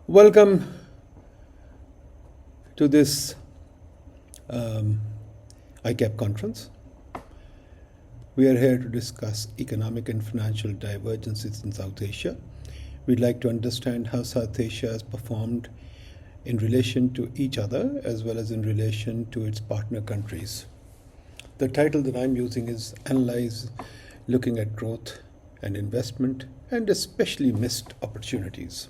Welcome to this ICAP conference. We are here to discuss economic and financial divergences in South Asia. We'd like to understand how South Asia has performed in relation to each other as well as in relation to its partner countries. The title that I'm using is Analyze Looking at Growth and Investment and Especially Missed Opportunities.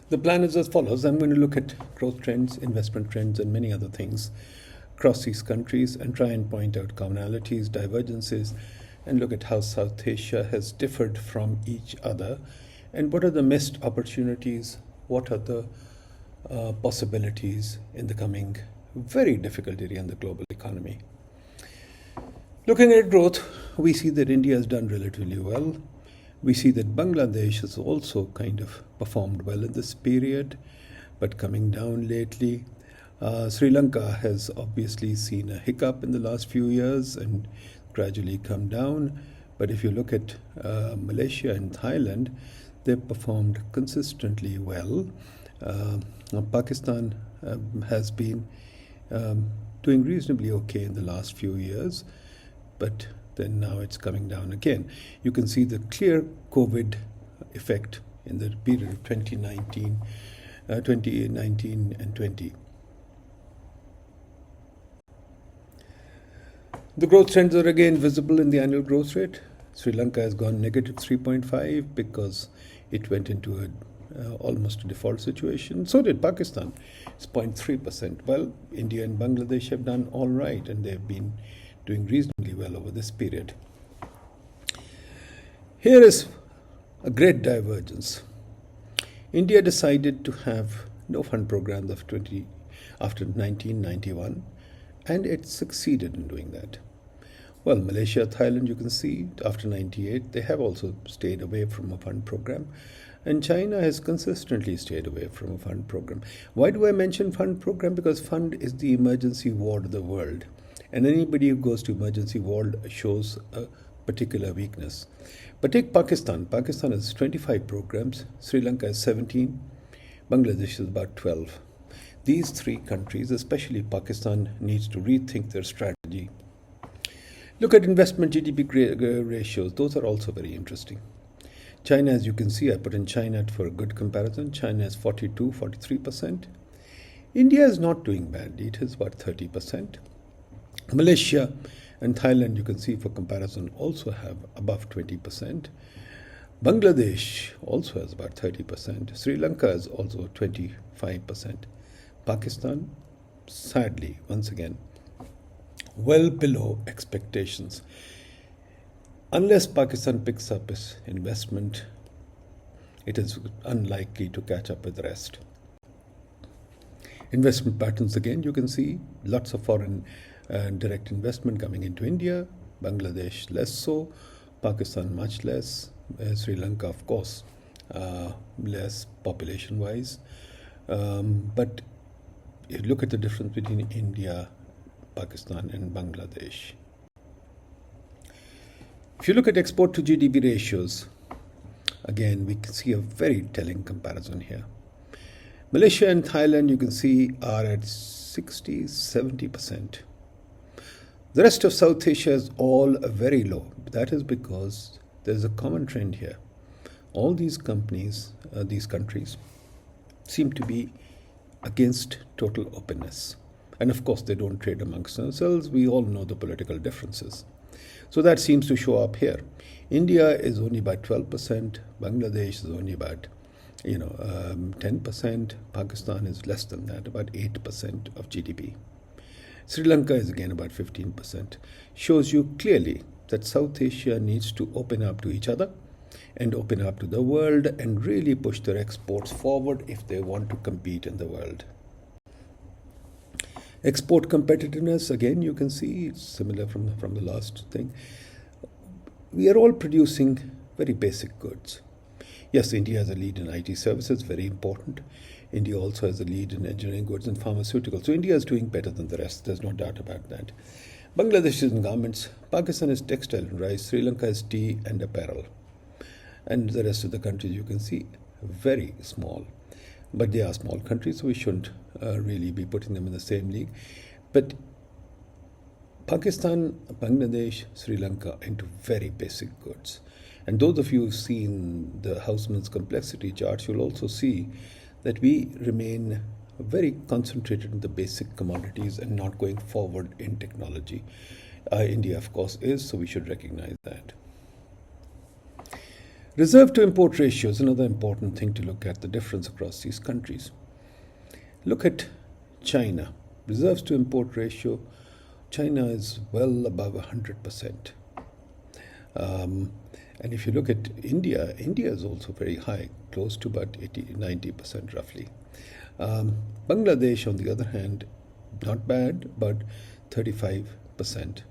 The plan is as follows. I'm going to look at growth trends, investment trends, and many other things across these countries and try and point out commonalities, divergences, and look at how South Asia has differed from each other and what are the missed opportunities, what are the possibilities in the coming very difficult area in the global economy. Looking at growth, we see that India has done relatively well. We see that Bangladesh has also kind of performed well in this period, but coming down lately. Sri Lanka has obviously seen a hiccup in the last few years and gradually come down. But if you look at Malaysia and Thailand, they've performed consistently well. Pakistan has been doing reasonably okay in the last few years, but then now it's coming down again. You can see the clear COVID effect in the period of 2019 and 20. The growth trends are again visible in the annual growth rate. Sri Lanka has gone negative 3.5 because it went into almost a default situation. So did Pakistan. It's 0.3%. Well, India and Bangladesh have done all right, and they've been doing reasonably well over this period. Here is a great divergence. India decided to have no fund program after 1991, and it succeeded in doing that. Well, Malaysia, Thailand, you can see after 98, they have also stayed away from a fund program. And China has consistently stayed away from a fund program. Why do I mention fund program? Because fund is the emergency ward of the world. And anybody who goes to emergency ward shows a particular weakness. But take Pakistan. Pakistan has 25 programs. Sri Lanka has 17. Bangladesh is about 12. These three countries, especially Pakistan, needs to rethink their strategy. Look at investment GDP ratios. Those are also very interesting. China, as you can see, I put in China for a good comparison. China is 43%. India is not doing badly. It is about 30%. Malaysia and Thailand, you can see for comparison, also have above 20%. Bangladesh also has about 30%. Sri Lanka is also 25%. Pakistan, sadly, once again, well below expectations. Unless Pakistan picks up its investment, it is unlikely to catch up with the rest. Investment patterns, again, you can see lots of foreign direct investment coming into India, Bangladesh less so, Pakistan much less, Sri Lanka, of course, less population-wise. But if you look at the difference between India, Pakistan and Bangladesh. If you look at export to GDP ratios, again, we can see a very telling comparison here. Malaysia and Thailand, you can see, are at 60, 70%. The rest of South Asia is all very low. That is because there's a common trend here. All these countries seem to be against total openness. And of course, they don't trade amongst themselves. We all know the political differences. So that seems to show up here. India is only about 12%. Bangladesh is only about 10%. Pakistan is less than that, about 8% of GDP. Sri Lanka is again about 15%. Shows you clearly that South Asia needs to open up to each other and open up to the world and really push their exports forward if they want to compete in the world. Export competitiveness, again, you can see it's similar from the last thing. We are all producing very basic goods. Yes, India has a lead in IT services, very important. India also has a lead in engineering goods and pharmaceuticals. So India is doing better than the rest. There's no doubt about that. Bangladesh is in garments, Pakistan is textile and rice, Sri Lanka is tea and apparel. And the rest of the countries you can see very small. But they are small countries, so we shouldn't really be putting them in the same league. But Pakistan, Bangladesh, Sri Lanka into very basic goods. And those of you who've seen the Houseman's complexity charts, you'll also see that we remain very concentrated in the basic commodities and not going forward in technology. India, of course, is, so we should recognize that. Reserve to import ratio is another important thing to look at, the difference across these countries. Look at China. Reserves to import ratio, China is well above 100%. And if you look at India, India is also very high, close to about 90% roughly. Bangladesh, on the other hand, not bad, but 35%.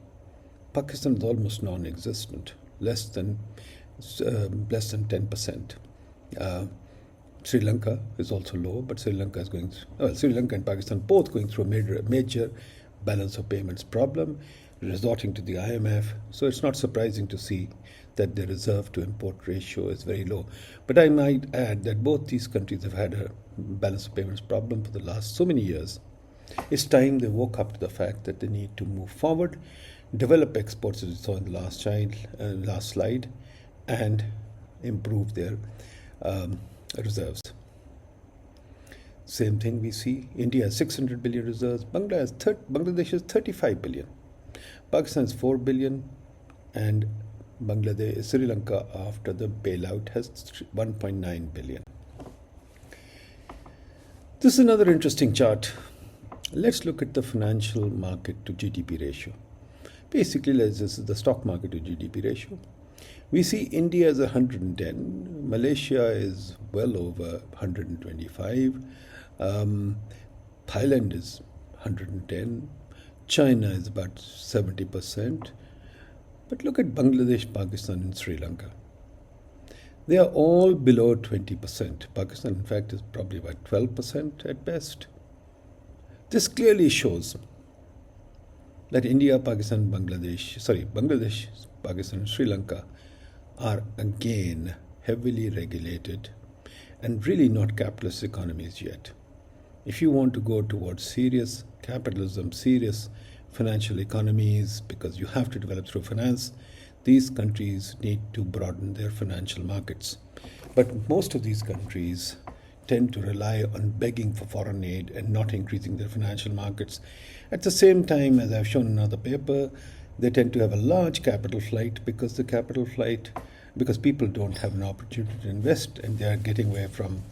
Pakistan is almost non-existent, less than 10%. Sri Lanka is also low, but Sri Lanka is Sri Lanka and Pakistan both going through a major balance of payments problem, resorting to the IMF. So it's not surprising to see that the reserve to import ratio is very low. But I might add that both these countries have had a balance of payments problem for the last so many years. It's time they woke up to the fact that they need to move forward, develop exports, as we saw in the last slide, and improve their reserves. Same thing we see. India has 600 billion reserves. Bangladesh has 35 billion. Pakistan has 4 billion, and Sri Lanka, after the bailout, has 1.9 billion. This is another interesting chart. Let's look at the financial market to GDP ratio. Basically, this is the stock market to GDP ratio. We see India is 110, Malaysia is well over 125, Thailand is 110, China is about 70%. But look at Bangladesh, Pakistan and Sri Lanka. They are all below 20%. Pakistan, in fact, is probably about 12% at best. This clearly shows that Bangladesh, Pakistan and Sri Lanka are again heavily regulated and really not capitalist economies yet. If you want to go towards serious capitalism, serious financial economies, because you have to develop through finance, these countries need to broaden their financial markets. But most of these countries tend to rely on begging for foreign aid and not increasing their financial markets. At the same time, as I've shown in another paper, they tend to have a large capital flight because people don't have an opportunity to invest, and they are getting away from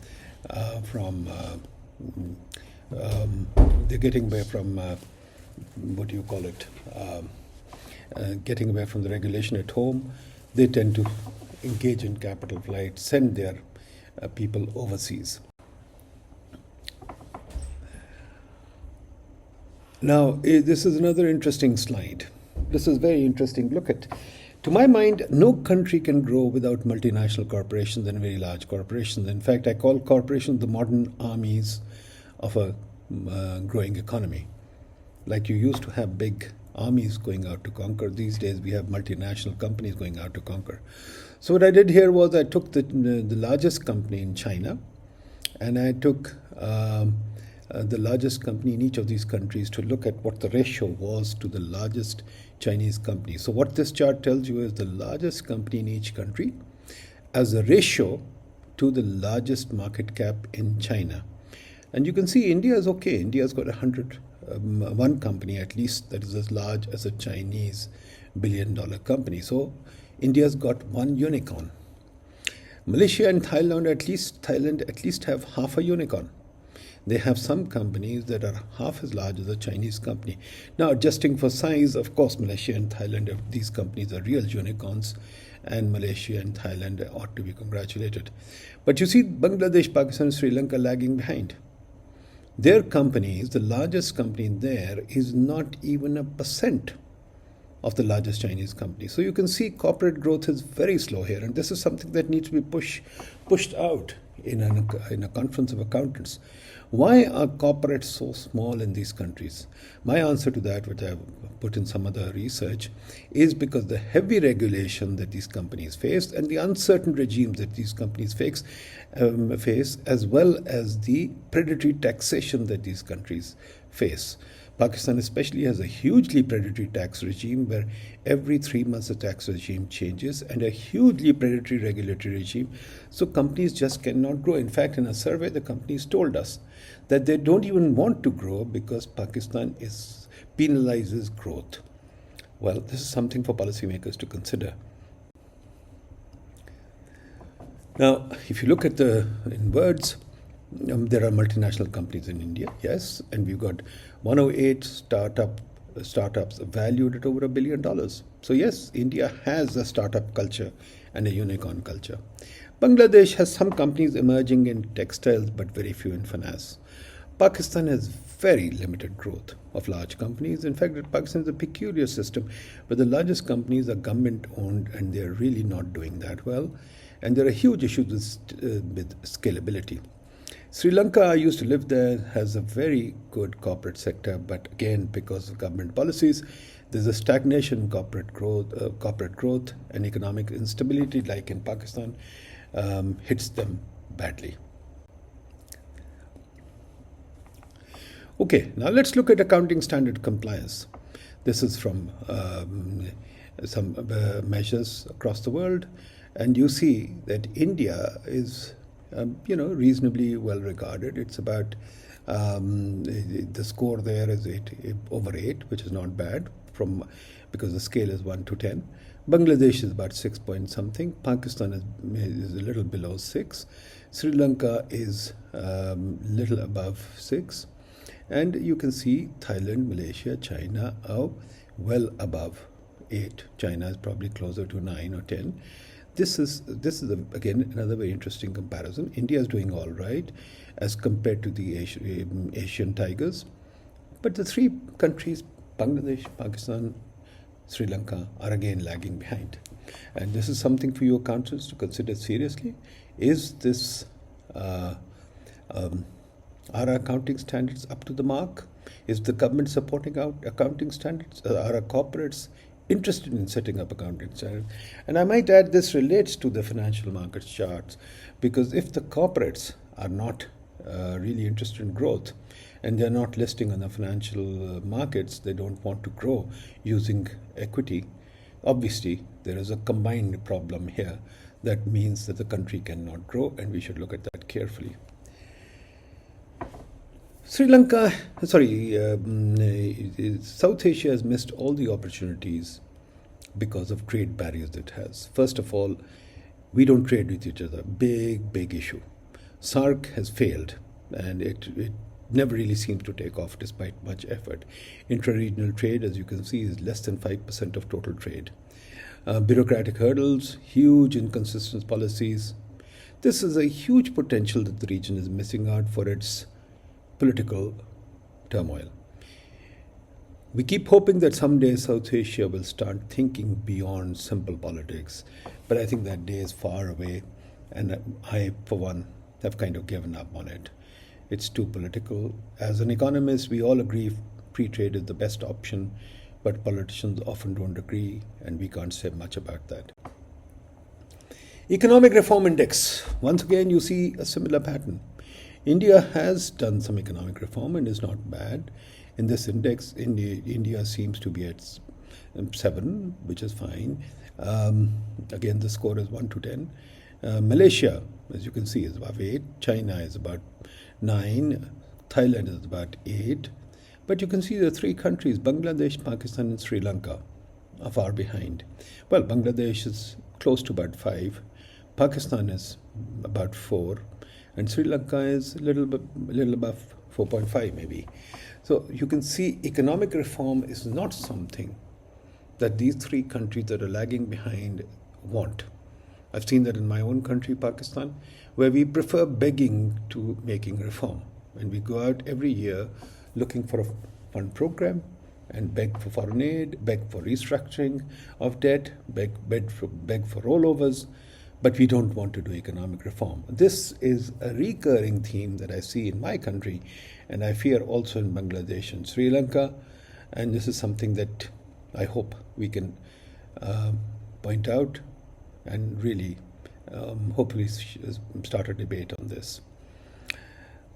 getting away from the regulation at home. They tend to engage in capital flight, send their people overseas. Now, this is another interesting slide. This is very interesting. Look at, to my mind, no country can grow without multinational corporations and very large corporations. In fact, I call corporations the modern armies of a growing economy. Like you used to have big armies going out to conquer, these days we have multinational companies going out to conquer. So what I did here was I took the largest company in China, and I took the largest company in each of these countries to look at what the ratio was to the largest Chinese company. So what this chart tells you is the largest company in each country as a ratio to the largest market cap in China. And you can see India is okay. India's got one company at least that is as large as a Chinese billion-dollar company. So India's got one unicorn. Malaysia and Thailand at least have half a unicorn. They have some companies that are half as large as a Chinese company. Now, adjusting for size, of course, Malaysia and Thailand, these companies are real unicorns, and Malaysia and Thailand ought to be congratulated. But you see Bangladesh, Pakistan, Sri Lanka lagging behind. Their companies, the largest company there, is not even 1% of the largest Chinese company. So you can see corporate growth is very slow here, and this is something that needs to be pushed out. in a conference of accountants, why are corporates so small in these countries? My answer to that, which I've put in some other research, is because the heavy regulation that these companies face and the uncertain regimes that these companies face, as well as the predatory taxation that these countries face. Pakistan especially has a hugely predatory tax regime where every 3 months the tax regime changes, and a hugely predatory regulatory regime. So companies just cannot grow. In fact, in a survey, the companies told us that they don't even want to grow because Pakistan penalizes growth. Well, this is something for policymakers to consider. Now, if you look at in words, there are multinational companies in India, yes, and we've got 108 startups valued at over $1 billion. So yes, India has a startup culture and a unicorn culture. Bangladesh has some companies emerging in textiles, but very few in finance. Pakistan has very limited growth of large companies. In fact, Pakistan is a peculiar system where the largest companies are government owned and they're really not doing that well. And there are huge issues with scalability. Sri Lanka, I used to live there, has a very good corporate sector, but again, because of government policies, there's a stagnation in corporate growth and economic instability, like in Pakistan, hits them badly. Okay, now let's look at accounting standard compliance. This is from some measures across the world, and you see that India is reasonably well regarded. It's about the score there is over 8, which is not bad because the scale is 1 to 10. Bangladesh is about 6 point something. Pakistan is a little below 6. Sri Lanka is little above 6. And you can see Thailand, Malaysia, China are well above 8. China is probably closer to 9 or 10. This is again another very interesting comparison. India is doing all right as compared to the Asian tigers, but the three countries, Bangladesh, Pakistan, Sri Lanka, are again lagging behind. And this is something for you accountants to consider seriously. Is this are our accounting standards up to the mark? Is the government supporting out accounting standards? Are our corporates interested in setting up accounting standards? And I might add, this relates to the financial markets charts, because if the corporates are not really interested in growth and they're not listing on the financial markets, they don't want to grow using equity, obviously there is a combined problem here. That means that the country cannot grow, and we should look at that carefully. South Asia has missed all the opportunities because of trade barriers it has. First of all, we don't trade with each other. Big issue. SAARC has failed, and it never really seems to take off despite much effort. Intra-regional trade, as you can see, is less than 5% of total trade. Bureaucratic hurdles, huge inconsistent policies. This is a huge potential that the region is missing out for its political turmoil. We keep hoping that someday South Asia will start thinking beyond simple politics, but I think that day is far away, and I, for one, have kind of given up on it. It's too political. As an economist, we all agree free trade is the best option, but politicians often don't agree, and we can't say much about that. Economic Reform Index. Once again, you see a similar pattern. India has done some economic reform and is not bad. In this index, India seems to be at 7, which is fine. Again, the score is 1 to 10. Malaysia, as you can see, is above 8. China is about 9. Thailand is about 8. But you can see the three countries, Bangladesh, Pakistan, and Sri Lanka, are far behind. Well, Bangladesh is close to about 5. Pakistan is about 4. And Sri Lanka is a little above 4.5 maybe. So you can see economic reform is not something that these three countries that are lagging behind want. I've seen that in my own country, Pakistan, where we prefer begging to making reform. And we go out every year looking for a fund program and beg for foreign aid, beg for restructuring of debt, beg for rollovers. but we don't want to do economic reform. This is a recurring theme that I see in my country, and I fear also in Bangladesh and Sri Lanka. And this is something that I hope we can point out and really hopefully start a debate on this.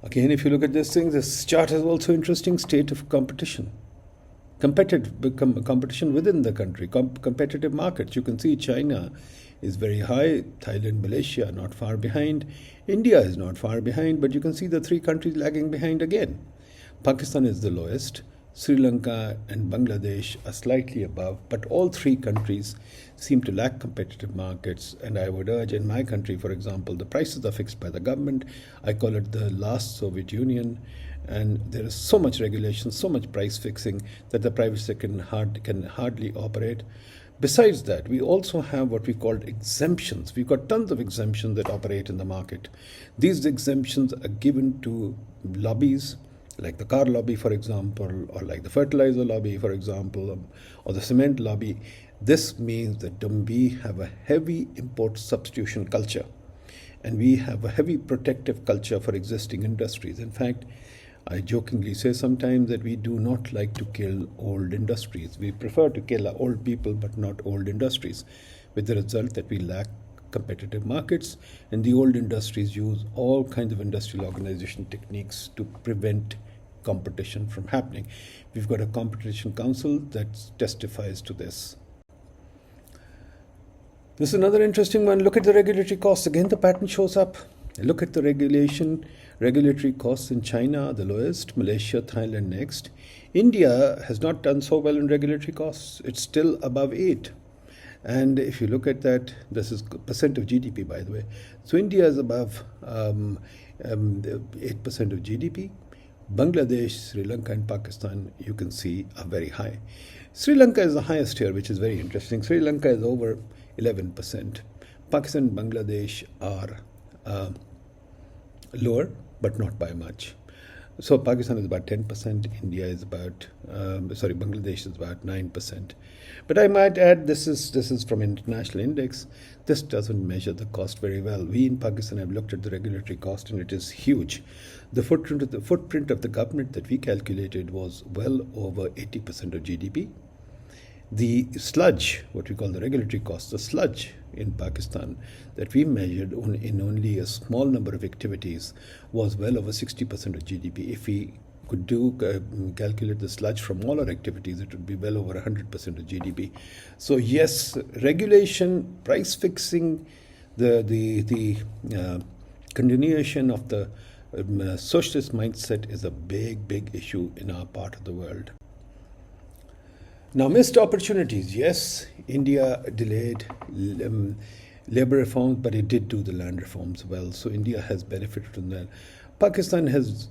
Again, if you look at this thing, this chart has also interesting state of competition. Competition within the country, competitive markets. You can see China is very high, Thailand, Malaysia are not far behind, India is not far behind, but you can see the three countries lagging behind again. Pakistan is the lowest, Sri Lanka and Bangladesh are slightly above, but all three countries seem to lack competitive markets. And I would urge, in my country, for example, the prices are fixed by the government. I call it the last Soviet Union. And there is so much regulation, so much price fixing that the private sector can hardly operate. Besides that, we also have what we call exemptions. We've got tons of exemptions that operate in the market. These exemptions are given to lobbies, like the car lobby, for example, or like the fertilizer lobby, for example, or the cement lobby. This means that we have a heavy import substitution culture, and we have a heavy protective culture for existing industries. In fact, I jokingly say sometimes that we do not like to kill old industries. We prefer to kill old people, but not old industries, with the result that we lack competitive markets, and the old industries use all kinds of industrial organization techniques to prevent competition from happening. We've got a competition council that testifies to this. This is another interesting one. Look at the regulatory costs. Again, the pattern shows up. Look at the regulatory costs in China, the lowest, Malaysia, Thailand next. India has not done so well in regulatory costs. It's still above 8. And if you look at that, this is percent of GDP, by the way. So India is above 8% of GDP. Bangladesh, Sri Lanka, and Pakistan, you can see, are very high. Sri Lanka is the highest here, which is very interesting. Sri Lanka is over 11%. Pakistan and Bangladesh are lower, but not by much. So Pakistan is about 10%, India is about, Bangladesh is about 9%. But I might add, this is from international index. This doesn't measure the cost very well. We in Pakistan have looked at the regulatory cost, and it is huge. The footprint of the government that we calculated was well over 80% of GDP. The sludge, what we call the regulatory cost, the sludge in Pakistan that we measured in only a small number of activities was well over 60% of GDP. If we could calculate the sludge from all our activities, it would be well over 100% of GDP. So yes, regulation, price fixing, the continuation of the socialist mindset is a big issue in our part of the world. Now, missed opportunities. Yes, India delayed labor reforms, but it did do the land reforms well. So India has benefited from that. Pakistan has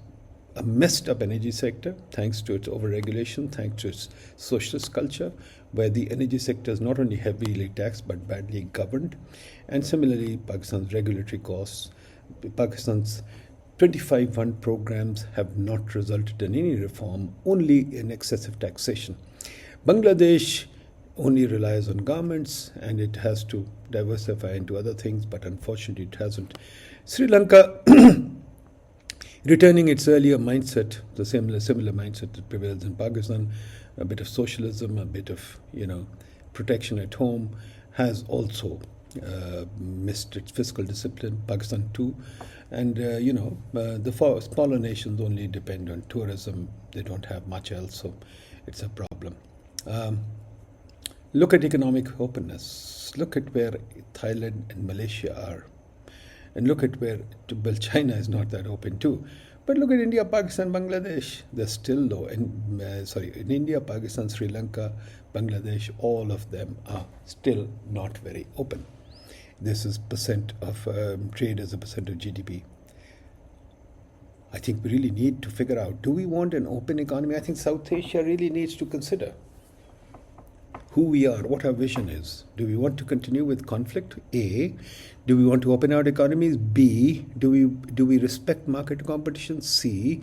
a messed up energy sector, thanks to its overregulation, thanks to its socialist culture, where the energy sector is not only heavily taxed, but badly governed. And similarly, Pakistan's regulatory costs, Pakistan's 25 fund programs have not resulted in any reform, only in excessive taxation. Bangladesh only relies on garments, and it has to diversify into other things, but unfortunately it hasn't. Sri Lanka returning its earlier mindset, the similar mindset that prevails in Pakistan, a bit of socialism, a bit of protection at home, has also missed its fiscal discipline. Pakistan too, and the smaller nations only depend on tourism. They don't have much else, so it's a problem. Look at economic openness. Look at where Thailand and Malaysia are. And look at where, China is not that open too. But look at India, Pakistan, Bangladesh. They're still low. And in India, Pakistan, Sri Lanka, Bangladesh, all of them are still not very open. This is percent of trade as a percent of GDP. I think we really need to figure out, do we want an open economy? I think South Asia really needs to consider who we are, what our vision is. Do we want to continue with conflict? A. Do we want to open our economies? B. Do we respect market competition? C.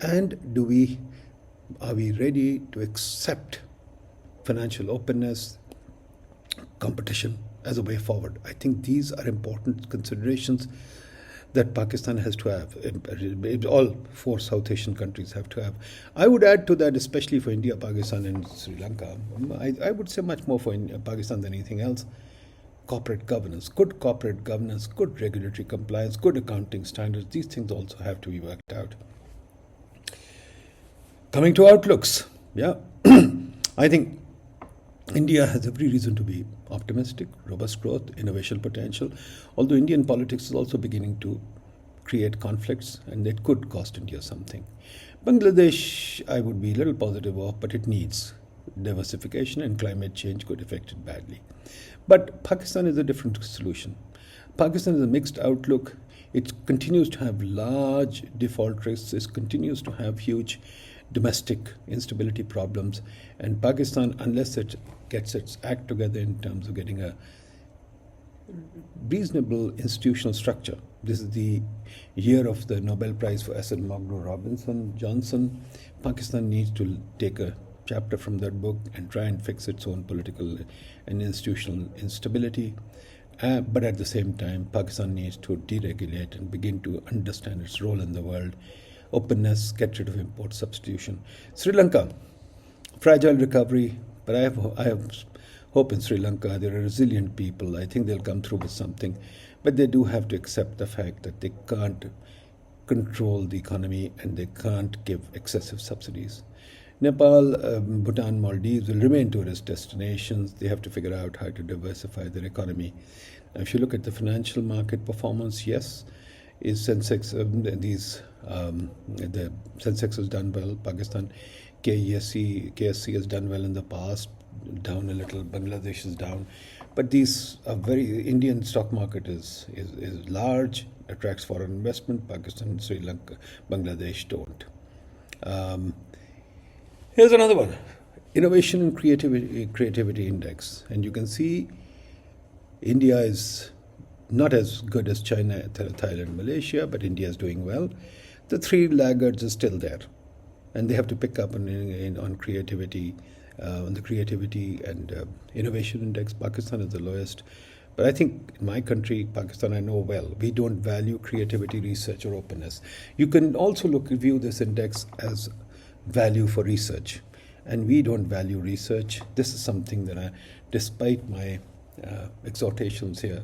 And are we ready to accept financial openness, competition, as a way forward. I think these are important considerations that Pakistan has to have. All four South Asian countries have to have. I would add to that, especially for India, Pakistan, and Sri Lanka. I would say much more for Pakistan than anything else. Corporate governance, good regulatory compliance, good accounting standards. These things also have to be worked out. Coming to outlooks, yeah, I think India has every reason to be optimistic, robust growth, innovation potential, although Indian politics is also beginning to create conflicts and it could cost India something. Bangladesh, I would be a little positive of, but it needs diversification and climate change could affect it badly. But Pakistan is a different solution. Pakistan is a mixed outlook. It continues to have large default risks. It continues to have huge domestic instability problems. And Pakistan, unless it gets its act together in terms of getting a reasonable institutional structure. This is the year of the Nobel Prize for S. N. Magno Robinson Johnson. Pakistan needs to take a chapter from that book and try and fix its own political and institutional instability. But at the same time, Pakistan needs to deregulate and begin to understand its role in the world. Openness, get rid of import substitution. Sri Lanka, fragile recovery, but I have hope in Sri Lanka. They're a resilient people. I think they'll come through with something. But they do have to accept the fact that they can't control the economy and they can't give excessive subsidies. Nepal, Bhutan, Maldives will remain tourist destinations. They have to figure out how to diversify their economy. Now, if you look at the financial market performance, yes, is Sensex, the Sensex has done well. Pakistan, KSC has done well in the past, down a little. Bangladesh is down. But these are Indian stock market is large, attracts foreign investment. Pakistan, Sri Lanka, Bangladesh don't. Here's another one, Innovation and Creativity Index. And you can see India is not as good as China, Thailand, Malaysia, but India is doing well. The three laggards are still there. And they have to pick up on creativity, on the creativity and innovation index. Pakistan is the lowest. But I think in my country, Pakistan, I know well, we don't value creativity, research, or openness. You can also view this index as value for research. And we don't value research. This is something that despite my exhortations here,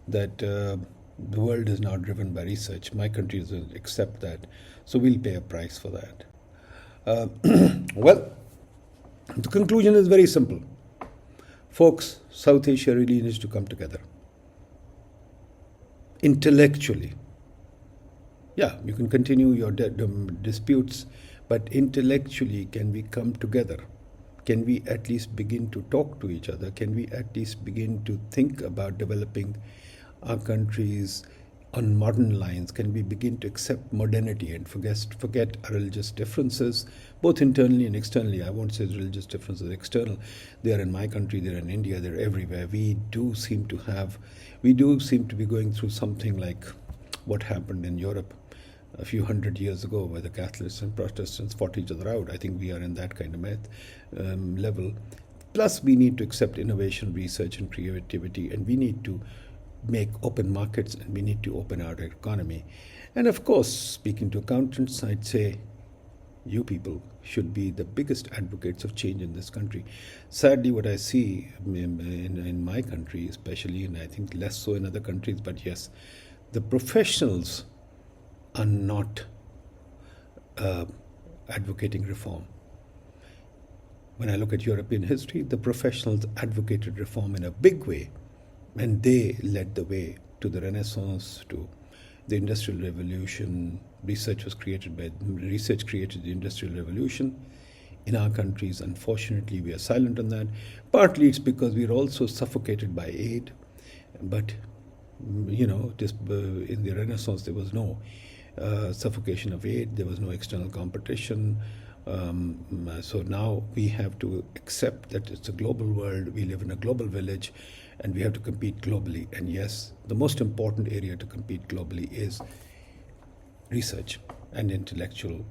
that the world is now driven by research. My country will accept that. So we'll pay a price for that. Well, the conclusion is very simple. Folks, South Asia really needs to come together. Intellectually. Yeah, you can continue your disputes, but intellectually, can we come together? Can we at least begin to talk to each other? Can we at least begin to think about developing our countries on modern lines? Can we begin to accept modernity and forget our religious differences, both internally and externally? I won't say religious differences external. They are in my country, they're in India, they're everywhere. We do seem to be going through something like what happened in Europe a few hundred years ago, where the Catholics and Protestants fought each other out. I think we are in that kind of level. Plus, we need to accept innovation, research, and creativity, and we need to make open markets, and we need to open our economy. And of course, speaking to accountants, I'd say you people should be the biggest advocates of change in this country. Sadly, what I see in my country especially, and I think less so in other countries, but yes, the professionals are not advocating reform. When I look at European history, the professionals advocated reform in a big way, and they led the way to the Renaissance, to the Industrial Revolution. Research created the Industrial Revolution. In our countries, unfortunately, we are silent on that. Partly it's because we are also suffocated by aid, but in the Renaissance there was no suffocation of aid, there was no external competition. So now we have to accept that it's a global world, we live in a global village, and we have to compete globally. And yes, the most important area to compete globally is research and intellectual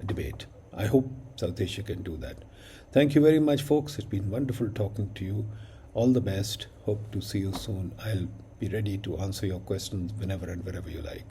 debate. I hope South Asia can do that. Thank you very much, folks. It's been wonderful talking to you All the best. Hope to see you soon. I'll be ready to answer your questions whenever and wherever you like.